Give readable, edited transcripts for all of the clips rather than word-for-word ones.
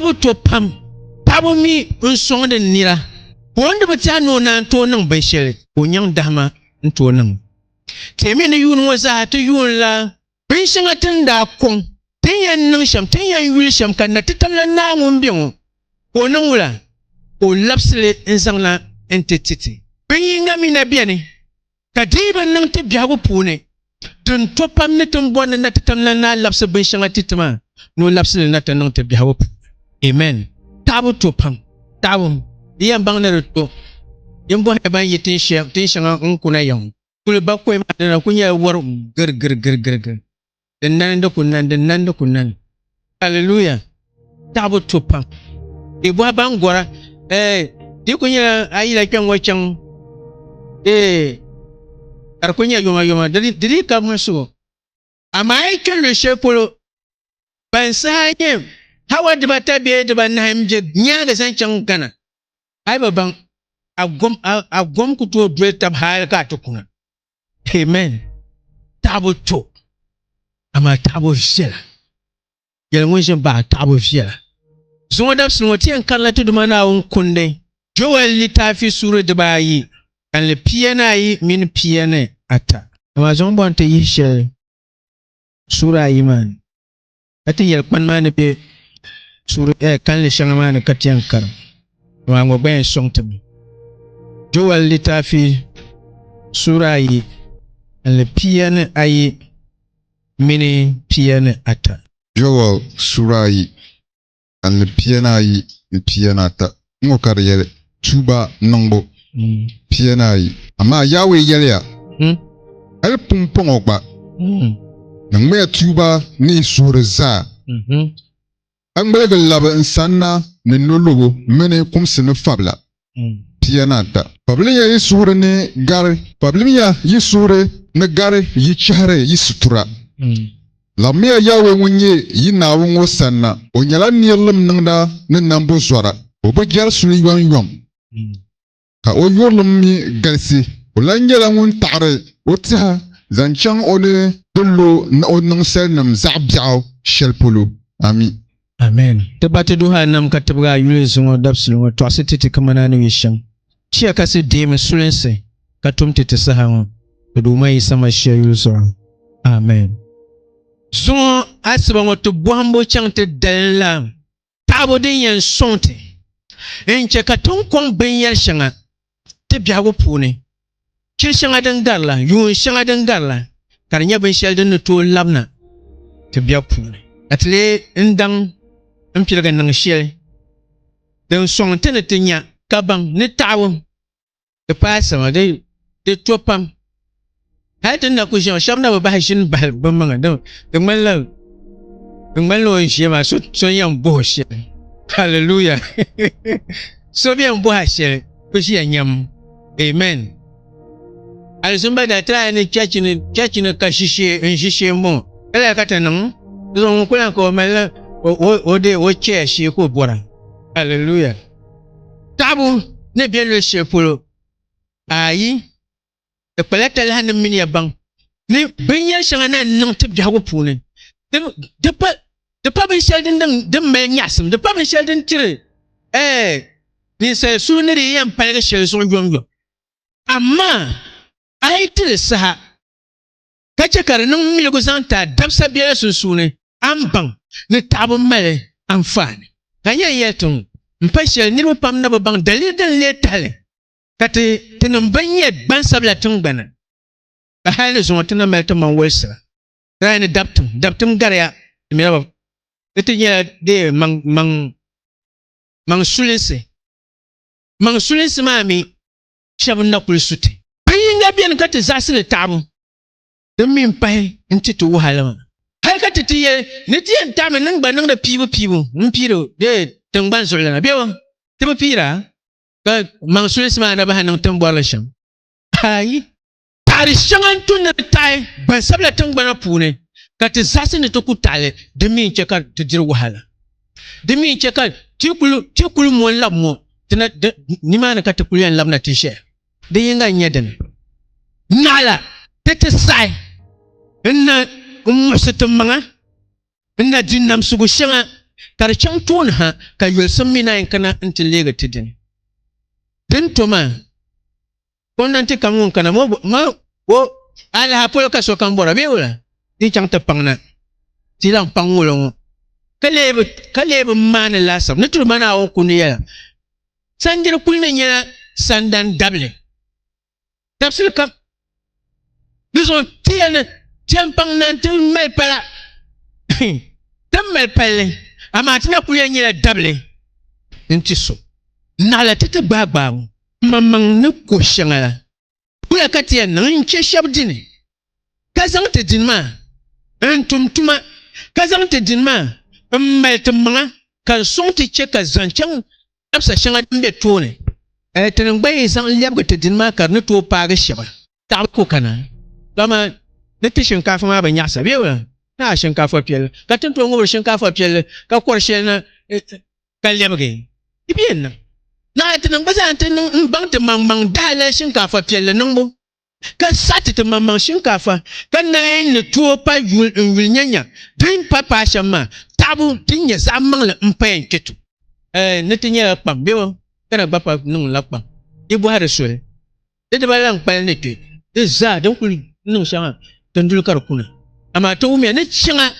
tabu to pam tabu mi unsong de nira wonde bata no na to nan ban shereonyang dama nto nan teme ne yun waza to yun la bin shinga tanda kon tin yan nan sham tin yan yul sham kan na titamla na ngun biŋo ko nan wula o lapsle insangla entity bin yinga mi na biene ka diban nan te biago pune tun to pam ne tun bon na titamla na lapse bin shinga titama no lapsle na tan nan te biago amen tabu to pam tabu yan bang na to yan bo ban yitin sham tin shanga kuna yan kul ba ko ma na kunya war gir den nan da kunnan hallelujah tabu to pam e bo ban gora di kunya ayi la kyan wacan ar kunya yoma diri ka musu amma ai kan le shepolo ban sai hawa da bata biye da ban hamje nya ga san can kana ai baban agom ku to dwe tab ha ka to kuna amen tabu to amma tabu shela yalmun shin ba tabu shela sun da sun wati an kallatu da mana un kunde jowel litafi sura da bayi kan le piyana yi min piyana ata amma zon bon ta yi shel sura yi man ati yel kwan man be sura kan le shanga man katiyan kar wa ngo ben songtam jowel litafi sura yi kan le piyana ayi min piyana ata Joel sura yi an le piyana yi ni piyana ata ngo kar yele tuba nangbo piyana yi amma yawe yele ya al pumpong okba nang me tuba ni sura za an gbele laba insanna ni nolobo mene kumsi ni fabla piyana ata pabli ya yi sura ni gari pabli ya yi sura ni gari yi chahare yi sutura la miya yawe wunye yi na wungo sanna o nyala niyelim ningda ni nambo zwara o ba gyar suni yon ka o yorlim mi galsi o la nyala wun ta'are o tiha zanchang o ne dullo na o ning sel nam za'byaw shelpolo amen tabata duha nam katabga yule zungo dapsulungo to asititi kamana ni wishan chia kasi deme sulense katumti tisahango duma yi sama shia yule zungo amen son asiba ngoto bwambo chante dalla tabo din yan sonte enche katon kon ben yar shanga te biago pune kil shanga dan garla yun shanga dan garla karnya ben shel den to labna te biago pune atle ndang mpilga nang shel den sonte ne tinya kabang ne tawo te pasa de topam hatin na kushin shamna ba hashin ban manga dan mallo shi ma so yan bo shi hallelujah so bien bo hashe kushi yanyam amen alizumba da tra ni church ni kashishe mo kala kata nan don kula ko mala o che shi ko bora hallelujah tabu ne bien le shepolo ayi de peleta la na mini bang ni binya shanga na nang tib jago pune de pa ben sheldon de me nyasum de pa ben sheldon tire ni se su ne de yam palga shel so yonyo amma ai tire sa kace kar nan mi go santa dabsa biya su ne an bang ni tabu male amfani kanya yetun mpa shel ni pam na bang dalil dan letale kati tinum banye ban sabla tungbana ba hali zo tuna melta man welsa rani daptum garya miraba itinya de mang sulinse mami shabu nakul suti bayinga bien kati zasile tabu demi mpai ntitu wahala hal kati tiye nitiye tamu nang banang da pibu mpiro de tungban zulana bewa tibu pira ka mangsulis ma na ba hanang tambwala sham ai tari shangan tun na tai ban sabla tangbana pune ka ti zasini to kutale de min cheka to dir wahala de min cheka tikulu mo lab mo tina ni mana ka tikulu yan lab na tishe de yinga nyeden nala tete sai inna ummusatu manga inna jinnam sugu shanga Kar chang ton ha ka yul samina en kana nti lega tidin. Den toma. Konanti kamun kana mo wo ala hapol ka so kan bora beula. Di chang ta pangna. Ti lang pangulong. Kaleb man lasam. Nitu mana o kuniya. Sanjir kulne nya sandan dable. Tapsil kam. Dison tiyan champang nantin mel pala. Mel pala. Amatina kuya nya dable. Nti so. Nala tete bagba. Mamang ne ko shangala. Kula katia nan che shabdini. Kazang te dinma. Entumtuma. Kazang te dinma. Mmeltemanga. Kan son te che ka zanchang. Apsa shanga mbe tone. Tenen gbaye zang liab te dinma kar ne to paga shaba. Ta ko kana. Dama ne te shinkafa ma ban yasa bewa. Na shinkafa piel. Ka tin to ngor shinkafa piel ka korshe na ka liabge. Ibien na. Na tenen bazan tenen bang te mang dala shinkafa piel nangbo. Ka sati te mang shinkafa. Ka na ne to pa yul nyanya. Din papa shama. Tabu tinya zamang le mpen ketu. Ne tinya pam bewa. Kana bapa nung lakpang. Ibu hari sule. Dede balang pal ne tu. De za don kul nung shanga tendul karukuna. Ama to umia ne shanga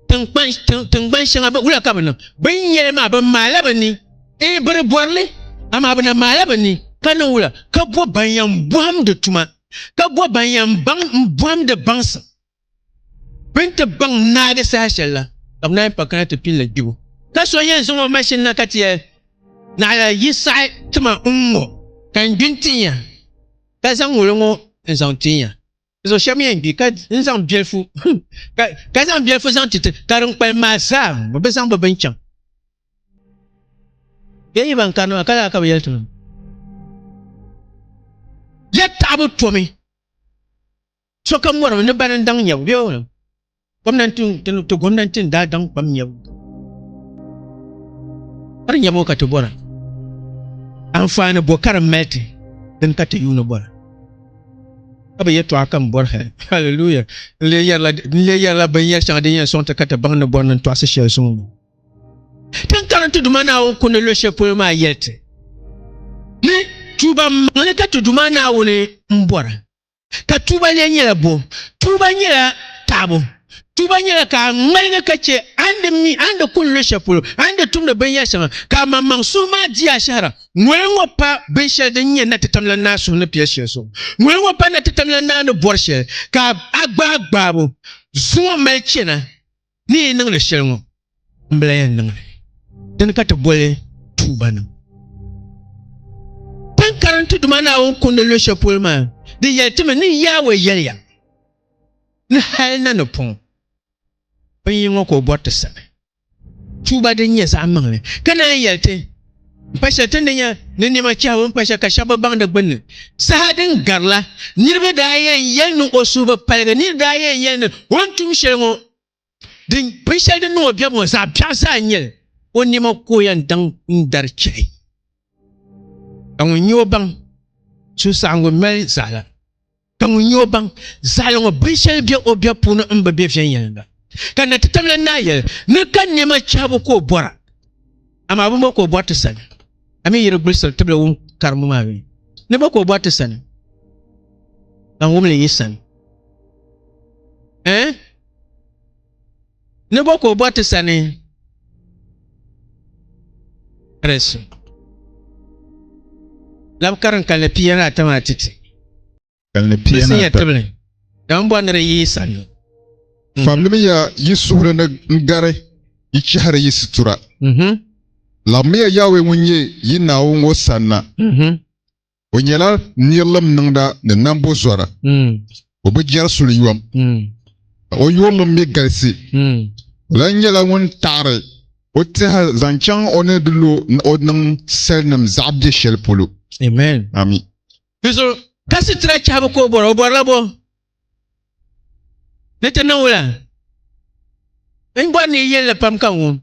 tengban shanga ba ula kabana. Benye ma ba malaba ni. E bre borle. Ama ba na malaba ni. Kana ula ka bo banyam buam de tuma. Ka bo banyam bang buam de bansa. Bente bang na de sa shella. Amna pa kana te pile gibu. Ka so yen so machine na katie. Na ya yisai tuma ungo kan gintinya ka san wolongo en tinya so chamien bi ka en bielfu ka san bielfu san tite karung pa masa be san be chan ye ban kanu kala ka yeltu yetta abu tomi so kam woro ne ban dang nyaw yo gwamnatin to gwamnatin da dan pam nyaw har nyamo ka to bora amfani bokar meti din ka ta yuna bora aba yeto akan bor he hallelujah le yalla ban yer chang de yen son ta kata ban no bon nan to ashe sun tan karantu dumana o kun lo she po ma yete ni tuba mane ka tu dumana o ne mbora ka tuba le nyela bo tuba nyela tabo tuba nyela ka ngalga kace ande kun lo she po ande tumda ban yer chang ka mamman suma dia shara ngwengo pa besha de nye na tetamla na so na pieshe so ngwengo pa na tetamla na no borshe ka agba bo so melche na ni nang le shelngo mbele nang den ka to bole tuba na pan karantu dumana on kun le shepol ma de yeltima ni yawe yelya ni halna no pon pan yingo ko botta sa tuba de nye sa mangle kana yelte pasha tendenya nini ma chawo pasha ka shaba bang da gbanne sahadin garla nirbe da yen no osuba palga ni da yen wontum shelgo din pasha de no bia mo sa piasa nyel woni ma ko yan dang ndar chai ang nyo bang su sango mel sala tang nyo bang zalongo pasha bia obia puno mba bia fian yenda kana tatamla naye ne kan ne ma chawo ko bora ama bu ko bota sana ami yere grisel tebe won karmu mawe ne bako bota sana dan wumle yisan ne bako bota sana resu lab karan kala piyana tamatiti kala piyana tebe dan bo ne yisan famle ya yisura na ngare yichare yisitura la me yawe wonye yina wongo sanna wonyela nirlam nangda ne nambo zora o be jar sul yuam o yolo me galsi la nyela won tare o te ha zanchang one dulo o nang selnam zabde shel polo amen ami so kasi tra chabo ko boro bo nete nawla ngwa ni yele pam kan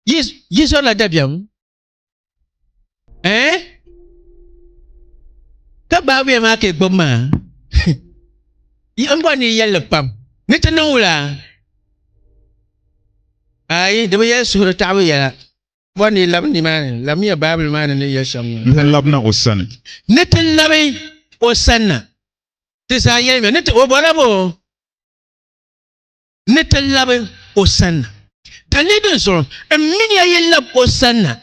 Yes, on a debiam. Kabawe ma ke boma. Yamba ni yelle pam. Nete no la. Ai da ya su ta ba ya wani lamni man lam ya babul man ne ya shamu labna osan ne talabai osanna tisa ya me ne o bolabo ne talabai osanna talibin so min ya yalla osanna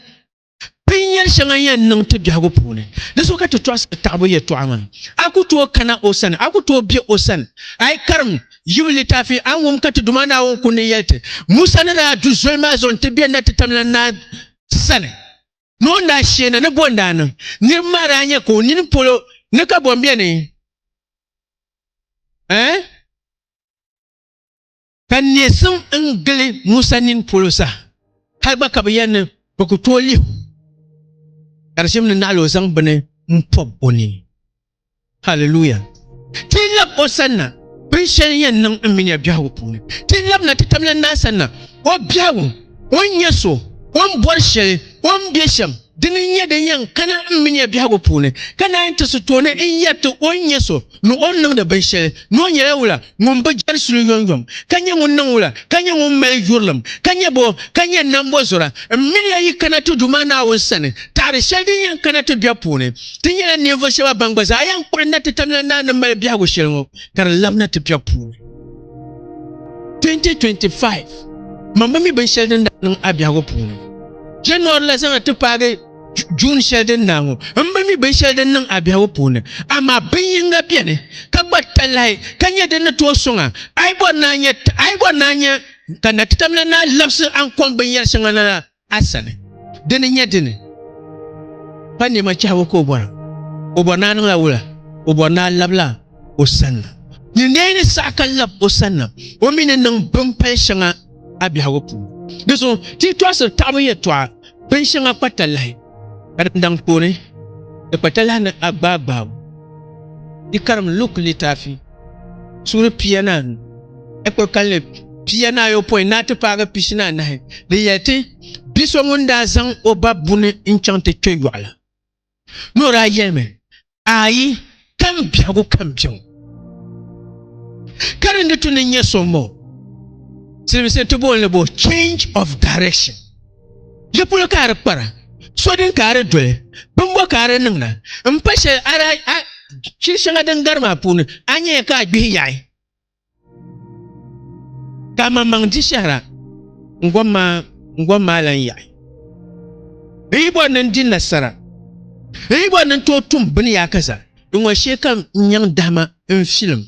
pinyar shanga yan nan ta biago pune da so ka to trust tabo ya to aman aku to kana osan aku to bi osan ai karam yuli tafi an wum ka to dumana won kun yelte musa na du zolma zon te bi na tamna na sane no na shena na bonda nan ni mara anya ko ni polo ne ka bombe ne kan ne sun ngale musa nin polo sa har ba ka bayan ba ku to lihu Karshim na lo sang bane mpop oni. Hallelujah. Tilap osanna. Bishan yan nang minya biawo pune. Tilap na titamla nasana. O biawo. O nyeso. O borshe. O biesham. Dini nye de yang kana minya biawo pune. Kana ente sutone inyatu o nyeso. No on nang de bishe. No nye ula. Ngomba jar sulu yong. Kanya nang ula. Kanya ngommel yurlam. Kanya bo. Kanya nambo zora. Minya yi kana tu dumana osane. Tare shadi yang kana tu biapune. Tinya nevo shewa bangbaza. Ayang kwenda titamla na mbele biawo shelmo. Kara lamna tu biapune. 2025. Mamba mi ben shelden nang abiawo pune. January la zanga tu pare June shelden nango. Mamba mi ben shelden nang abiawo pune. Ama binga piane. Kabatalai. Kanya dena tuwa songa. Aibo nanya. Kana titamla na lapse an kwang ben yer shanga na asane. Dene nye dene. Pani machawo ko bora. Obona nang wula. Obona labla osanna. Ni nene saka lab osanna. Omine nang bumpel shanga abiawo pune. Deso ti twasa tabo ye twa ben shanga patalai. Ndang pone de patala na ababa di karam luk litafi sura piana e ko kalle piana yo point na te paga pisina na de yete biso ngunda zang o babune enchante kewala no ra yeme ayi kambiago kambion karende tune nyesomo se to bolne bo change of direction je pour le car para Sodin kare dole, bumbo kare nungna. Mpashe ara chishanga dengarma pun anye ka biyai. Kama mangdishara ngoma lan yai. Ibo nan din nasara. Ibo nan to tum bin ya kaza. Dunwa shekam nyang dama in film.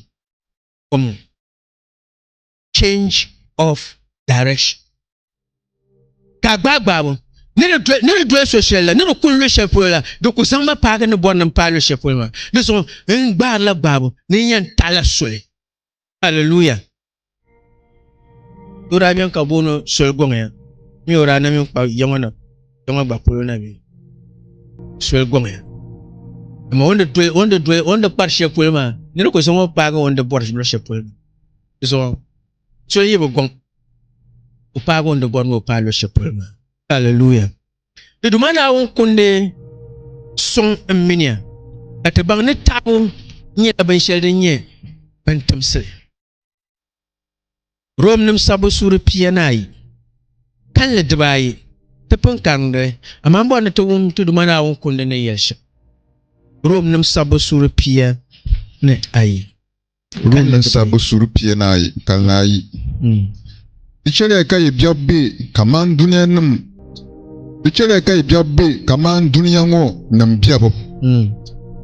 Change of direction. Kagbagbabu. Nere dwe social la nere kun le chefol la do ko samba paga ne bon pa le chefol ma de so ngba la babu ni nyen tala sole hallelujah dura bien ka bono sol gonga mi ora na mi pa yamana ba polo na bi sol gonga ma on de par chefol ma nere ko so paga on de bor le chefol de so yebo gong o paga on de bon mo pa le chefol ma Hallelujah. De dumana on kunde son minia. Ate bang ne tabu nye ben shelde nye pentemse. Rom nim sabu suru pianai. Kan le dbai te pon kande amambo ne to dumana on kunde ne yesha. Rom nim sabu suru pia ne ai. Rom nim sabu suru pianai kanai. Ichele kai biabe kaman dunia nim Bichele kai biabe kaman dunia ngo nam biabo.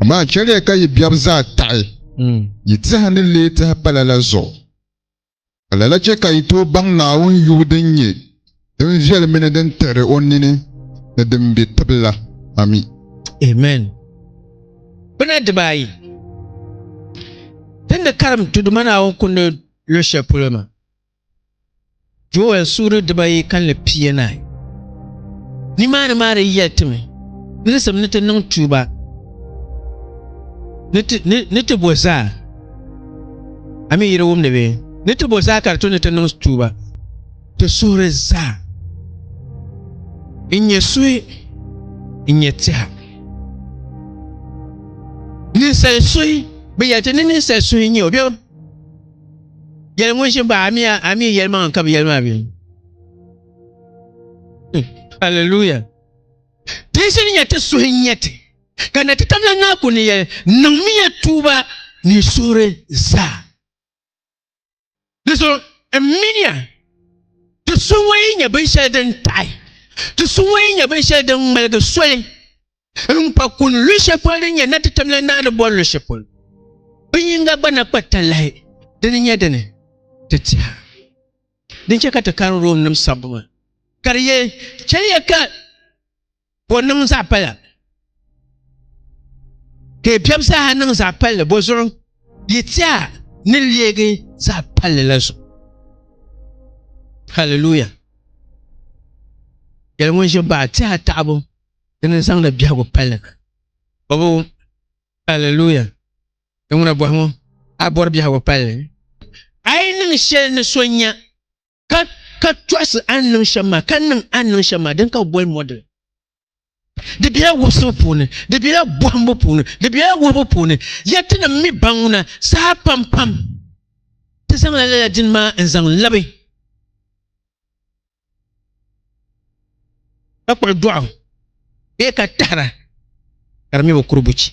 Ama chele kai biabza tai. Yitsa le ta palala zo. Palala che kai to bang na won yudenye. Den jele mene den tere onini na dem bi tabla. Ami. Amen. Bana dubai. Tende karam tudumana won kunde le chepulema. Joel sura dubai kan le pienai. Ni mare yetme ni sam nete nang tuba nete boza ami yire wum nebe nete boza karto nete nang tuba to sure za inye sui inye tia ni sel sui be yete ni sel sui nyi obio yel ngon shi ba ami yel man ka yel ma bi Hallelujah. Tese ni yate suhinyete. Kana titamla ngaku ni ye nangmiya tuba ni sure za. Leso eminia. Tu suwe nya bisha den tai. Tu suwe nya bisha den malga swele. Mpa kun lushe pole nya na titamla na de bon lushe pole. Binga bana patalai. Deni nya deni. Tetia. Dinche kata kan rom nam sabuma. Kariye chaliya ka bonam zapala. Ke piapsa hanang zapala bozoro yitia niliege zapala laso. Hallelujah. Yalmo je ba tia tabo denen sang la biago pala. Bobo hallelujah. Yamuna bohmo abor biago pala. Ai nang shel na sonya ka trust anang shama kanang anang shama dan ka bol model. De bia woso pone, de bia bombo pone, de bia wobo pone. Yatina mi banguna sa pam pam. Te sang la din ma en sang labi. Akwa doa. E ka tara. Karami bo kurubuchi.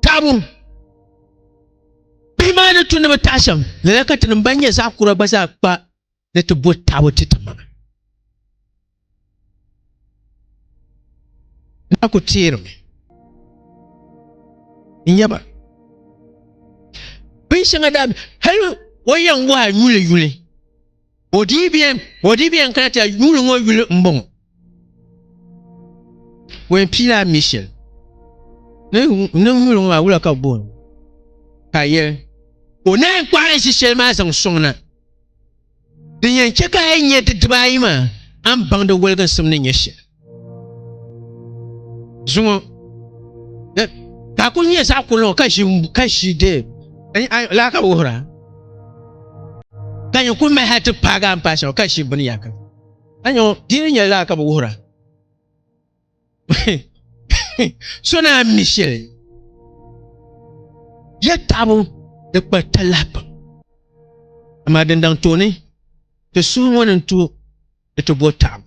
Tabu. Bimana tu na batasham. Lelaka tinambanya sa kura basa pa na to bo tabu titama. Nakutiro inyaba pinshanga da hello woyan wa yule odi bien kanata yule ngo yule mbon wen pila Michel ne yule ngo wula ka bon kaye ona kwa Michel ma sang songna dinyan cheka enye de dbai ma am bang de welgan sumne nyeshe Zungo kakunya sa kuno kashi de la ka uhra kanyo kuma hatu paga ampasha kashi buni yaka anyo dirinya la ka uhra sona Michel ya tabu de patalap amaden dang toni te suwon tu to botam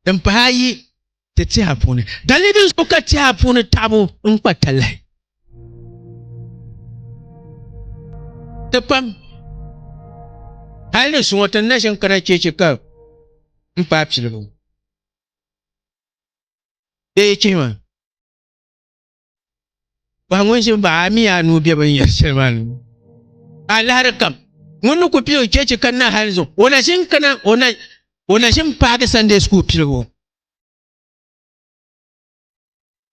dan payi te hapuni dalilin suka te hapuni tabu mpatalai tepam hali suwata nashin kana cece ka mpapsilu chima ba ngonshi ba mi anu biya ban yasirman alharkam ngunu ku piyo cece kana halzo ona shin kana ona shin paga Sunday school piyo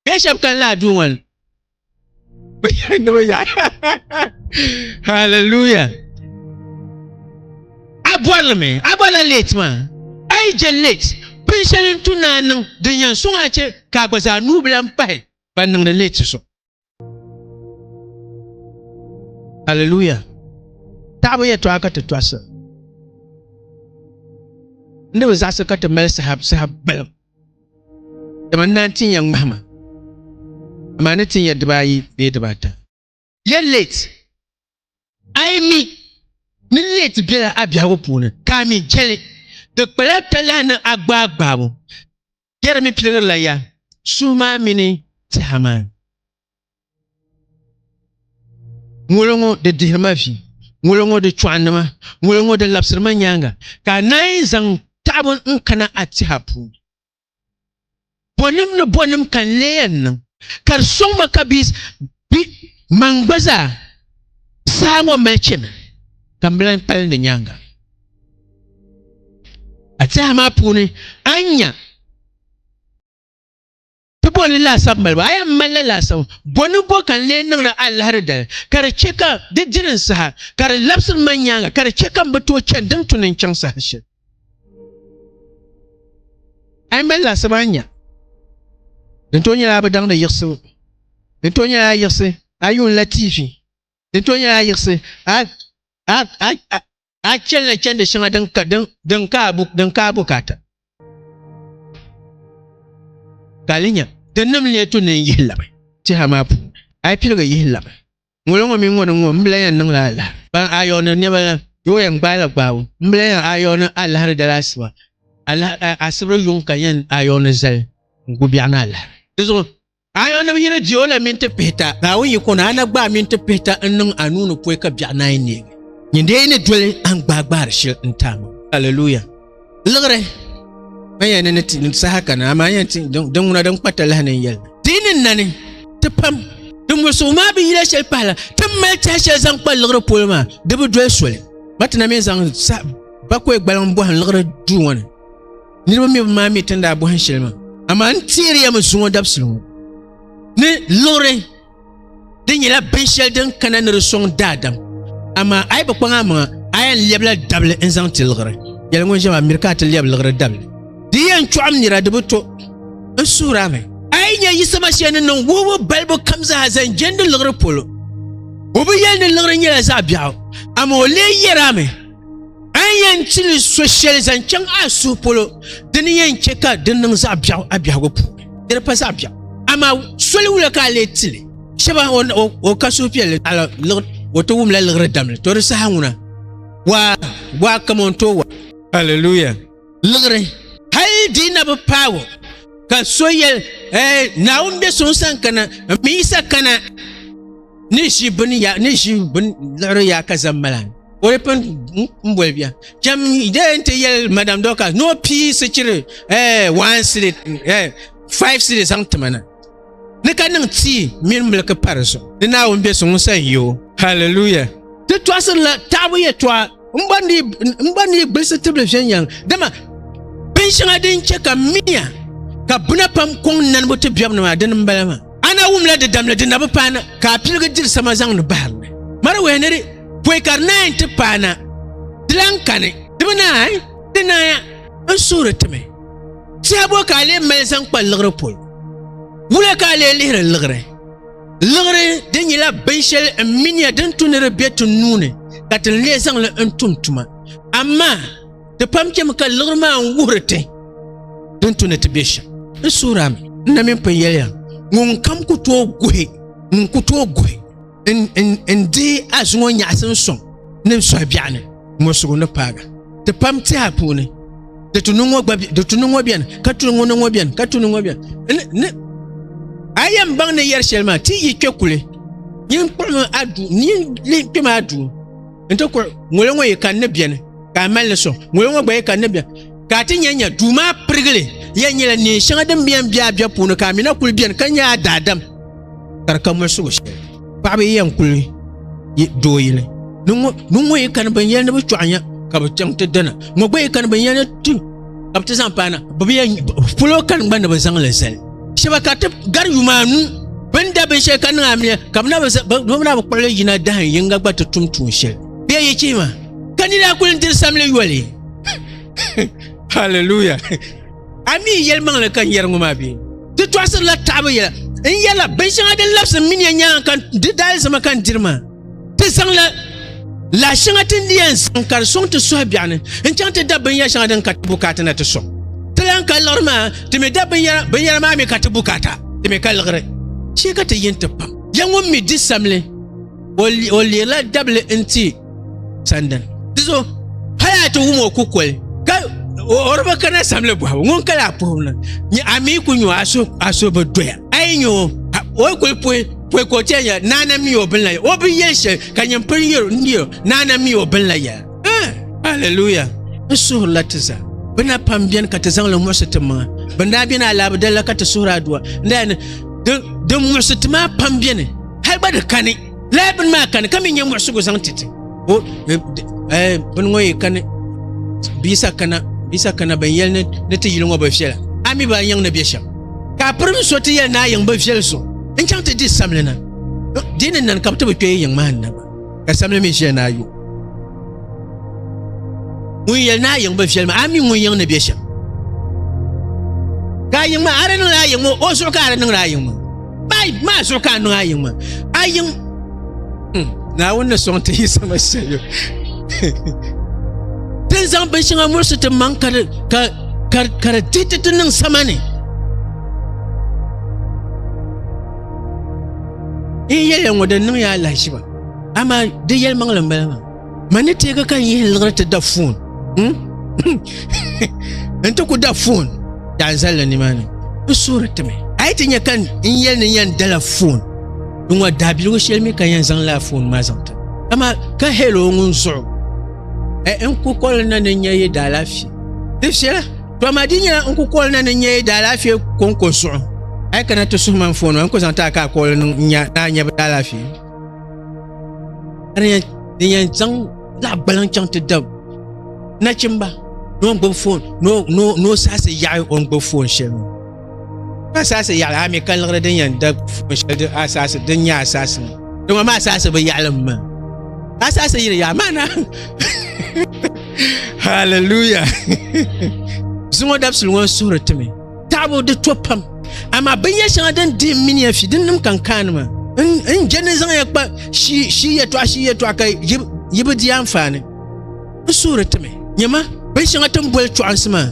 Bishop kan la duwan. Hallelujah. Abwala late man. Ai je late. Pension tu nan de yan so ache ka gbaza nu blam pai. Ban nan late so. Hallelujah. Tabo ye to aka to twasa. Nde was asa ka to mel sahab bel. The man 19 young mama. Manati ya dubai be dubata ya late ai mi ni late bela abia wopune kami jele de pelata lana agbagba mo yere mi pile la ya suma mini tama ngolongo de dirmafi ngolongo de chwanama ngolongo de lapsirma nyanga ka nai zang tabon kana atihapu bonum kan leyan kar songma kabis bi mangbaza sango melchen kamblan pal de nyanga atsa ma puni anya to boni la sambal ba ay malla la sam bonu bo kan le nan da Allah da kar cheka dijirin sa kar lapsul manyanga kar cheka bato chen dan tunin can sa shi ay malla sabanya Den tonya la ba dang da yirse. Den tonya la yirse. Ayun latifi. Den tonya la yirse. A chen da shanga dan ka bukata. Kalinya. Den nam le to ne yilla. Ti ha mapu. Ai pilga yilla. Ngolongo mi ngono mbleyan nang la. Ban ayon ne ba yo yang ba la ba. Mbleyan ayon Allah da laswa. asibra yung kayan ayon zal gubianal so ayon na hina diola mente peta na won yikona na gba mente peta nnun anu no pwe ka biana ni nyinde ne dole an gbagbar shi ntam hallelujah lagre mayan ne tin sa haka na mayan tin don wona dan patala ne yel dinin nane tepam dum so ma bi yila shel pala tamma ta shel zan pa lagre polma de bu dole sole matna me zan sa bakwe gbalan bo han lagre du wona ni me ma mi tanda bo han shelma ama antiri ya mzuwa dabslu ne lore dinyela benshel den kanan resong dadam ama ay ba kwanga ma ayan lebla dable inzan tilgre yel ngon jama mirka til lebla gre dable diyan chuam ni radbuto usura me ay nya yisama shenen non wo balbo kamza hazan jende lgre polo obu yel ne lgre nyela za biaw ama ole yerame ayan til social zan chang asu polo diniyan cheka dinnan za biaw abiago pu der pa za biaw ama soli wula ka le tili shaba o kaso piele ala woto wum la lgre damle to resa hanguna wa kamonto wa hallelujah lgre hal dina ba pawo ka soyel na umbe son sankana misa kana ni shi bin lgre ya ka zammalan o repen mbwelbia jam ide yel madame doka no peace chire 1 city 5 city santamana ne kanin ti min mulka paraso dina won son san yo hallelujah de toasen la tabuye toa mbandi gbese television yang dama pension adin cheka miya ka buna pam kon nan boto biam na dan mbalama ana wumla de damla de nabu pana ka pilga dir sama zang no bar mara wenere pwe karnain te pana dilankane dibna ay dinaya ansuratme ti abo ka le melsan kwalgre pol wula ka le lihre lgre denyela benshel minya den tunere betu nune katin le sang le entumtuma amma de pamkem ka lgrma wurte den tunete besha suram na men payela ngun kam kuto gohe en azwo nyasen son ne so biane mo so no paga de pamti apune de tunungo bian ka tunungo bian ne ayam bang ne yer shelma ti yikekule yin pulma adu ni le pima adu ento ko ngolongo yikan ne bian ka mal so ngolongo gba yikan ne bian ka ti nyanya duma prigle yanyela ni shanga dem bian bia puno ka mina kul bian kanya dadam tarka mo so shel ba be yan kul doyile nungo yikan ban yan ne chuanya ka ba tang te dana mo gba yikan ban yan tu ka ta sampana ba bian fulo kan ban ba sang le sel shabakata gar yumanu banda ben shekan amne kamna ba kwale yina dan yinga gbata tumtun shel be yake ma kanila kulin dir samle yole hallelujah ami yelman le kan yernguma bi de toasir la taba yela en yela ben shanga de laps min ya kan de dal sama kan dirma te sang la shanga tin dian sankar son te so biane en chante da ben ya shanga den kat bukata na te so telan kalorma te me da ben ya ma me kat bukata te me kalgre shi ka te yenta pam yango mi disamle oli la double nt sandan dizo haya to wumo kokol ka orba kana samle bu ngon kala pomna ni ami kunyo aso ba doya ayinyo o ko ko tenya nana mi obinla obi yeshe kanyam priyo ndio nana mi obinla ya hallelujah so latiza bana pambien katazan le mosatama banda bien ala badala katasura dua ndane de mosatama pambien halba de kane labin ma kane kamin yam musugo santiti o bungoy kane bisa kana ban yel ne te yilongo ba fiela ami ba yang na biesha ka prim so te yel na yang ba fiel so en chante dis samlena dinen nan kapta ba toy yang man na ba ka samle mi she na yu mu yel na yang ba fiel ma ami mu yang na biesha ka yang ma aran na yang mo o so ka aran na yang ma bai ma so ka no yang ma ayang na wonna so te sama she Tenzang bensinga mursu te mankar kar titi nang samane. Iya yang wadan nang ya Allah shiba. Ama de yel manglam bela. Mane tega kan yel ngara te da phone. Ento ku da phone ya zalla ni mani surata me ai tinya kan in yel ni yan dala phone ngwa dabilu shel mi kan yan zan la phone ma zanta ama ka hello ngun so en ku kol na ne nyaye da lafi difsela to ma dinya en ku kol na ne nyaye da lafi kon ko so ai kana to su man phone en ko zanta ka kol nya na nya da lafi ani dinya zan la balan chante dab na chimba no go phone no sasa ya on go phone shem ba sasa ya ami kan lagre den yan da phone da asasa den ya asasa don ma sasa ba ya lamma asasa ya mana hallelujah zuwa da sulwan surata me tabo da topam amma ban ya shan dan din mini ya fi din nim kan ma in jene zan ya ba shi ya to kai yibi di amfani surata me nyama bai shan atan bol to ansma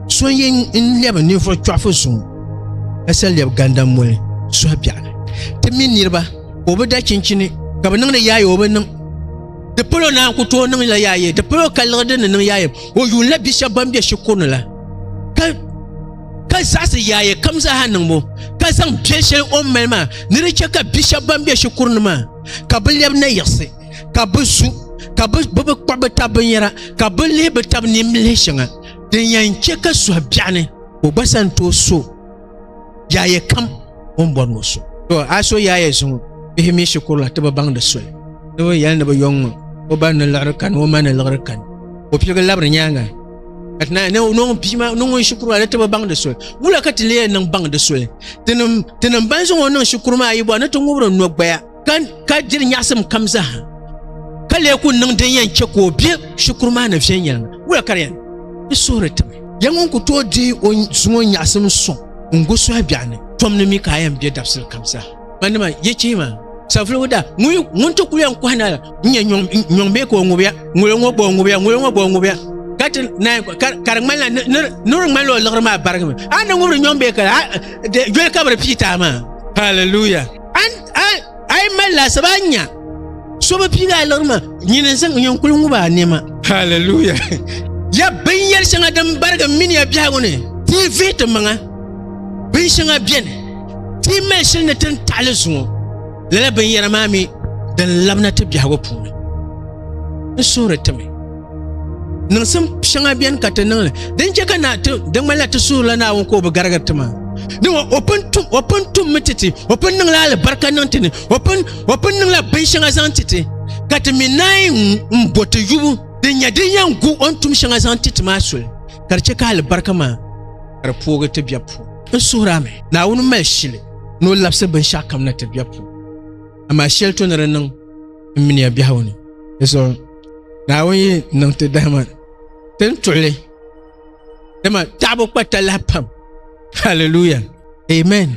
so yin in leba ni fo twafo so asal leb gandam mole so biana te min nirba obo da kinkini gaba nan da yayi obo nan da polo na ku to nan la yayi da polo kallar da nan yayi o yun la bisha bambe shi kunu la ka sasa yayi kamsa hanan mo ka san bishel on melma ni rike ka bisha bambe shi kunu ma ka bileb na yase ka busu ka bubu kwabe tabanyara ka bilebe tabni mleshanga den yanke ka so biane o basan to so yayi kam on bonno so to aso yayi sun bihimi shi kuru ta bang da so to yayin da ba yong o ban na larkan o man larkan o piga labra nyanga atna no pima no shukuru ala ta bang da so mula ka tile nan bang da so tinam ban so non shukuru ma ayibo na to ngubro no gbaya kan ka jir nyasam kamza kale ku nan den yanke ko bi shukuru ma na fiyan yan mula karyan isorata yangon ku to di on sumo nyasam so nguso abiane tom ne mi kayan bi dafsir kamza manima yake ma safulu da mun to kuyan kwana nyombe ko ngubya ngubya katin na karangmala nur malo lorma bargam an ngubru nyombe ka jol kabar pita ma hallelujah ai malla sabanya so ba piga lorma nyinen san nyon kulun nguba nema hallelujah ya banyar sanga dan bargam min ya biya gone ti vite manga bin sanga bien ti meshin ne tan talisu lala banyar mami dan lamna ta biya go pu sura ta me nan san shanga bien katanan dan je kana to dan mala ta sura na won ko ba gargar ta ma dan open tum mititi open nan la barka nan tini open nan la bin shanga san titi katami nai mboto yubu dan ya dan yan gu on tum shanga san titi ma sul karce ka al barka ma karpo ga ta biya pu sura me na won mal shile no lapse ban sha kam na ta biya pu amma shelto na nan min ya biya woni so na woni nan ta dama tan tole dama tabo kwata lapam hallelujah amen